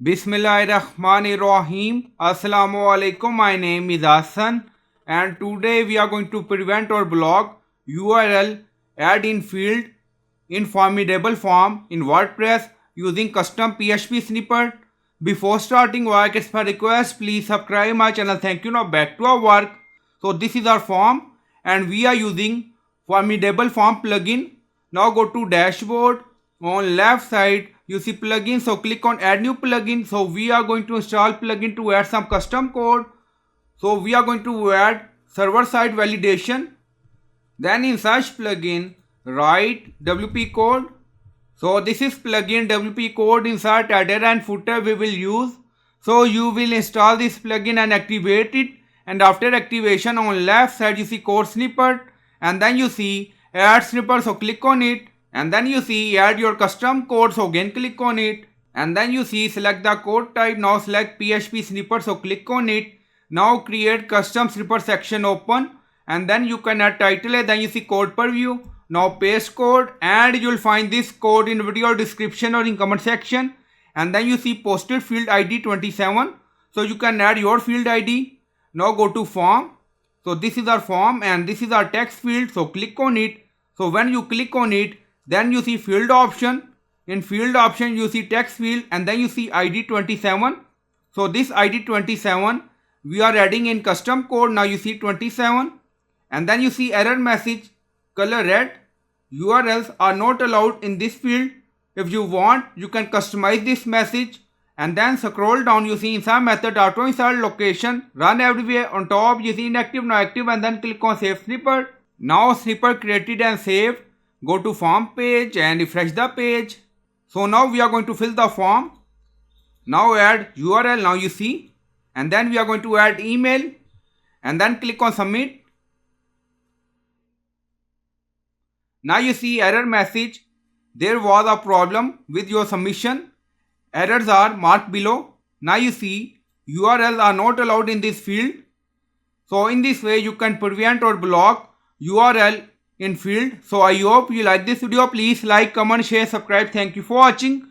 Bismillahirrahmanirrahim. Assalamu alaikum. My name is Hassan and today we are going to prevent or block URL add in field in Formidable form in WordPress using custom PHP snippet. Before starting work, it's my request, please subscribe my channel. Thank you. Now back to our work. So this is our form and we are using Formidable form plugin. Now go to dashboard. On left side you see plugin, so click on add new plugin. So we are going to install plugin to add some custom code. So we are going to add server side validation. Then in search plugin write WP code. So this is plugin WP code. Insert header and footer we will use. So you will install this plugin and activate it, and after activation on left side you see code snippet and then you see add snippet, so click on it, and then you see add your custom code, so again click on it, and then you see select the code type. Now select PHP snippet, so click on it. Now create custom snippet section open and then you can add title, and then you see code preview. Now paste code and you will find this code in video description or in comment section, and then you see posted field ID 27, so you can add your field ID. Now go to form. So this is our form and this is our text field, so click on it. So when you click on it, then you see field option. In field option you see text field and then you see ID 27. So this ID 27 we are adding in custom code. Now you see 27 and then you see error message color red. URLs are not allowed in this field. If you want, you can customize this message, and then scroll down, you see insert method, auto insert location, run everywhere. On top you see inactive, now active, and then click on save snippet. Now snippet created and saved. Go to form page and refresh the page. So now we are going to fill the form. Now add URL, now you see, and then we are going to add email and then click on submit. Now you see error message. There was a problem with your submission. Errors are marked below. Now you see URLs are not allowed in this field. So in this way you can prevent or block URL in field. So I hope you like this video. Please like, comment, share, subscribe. Thank you for watching.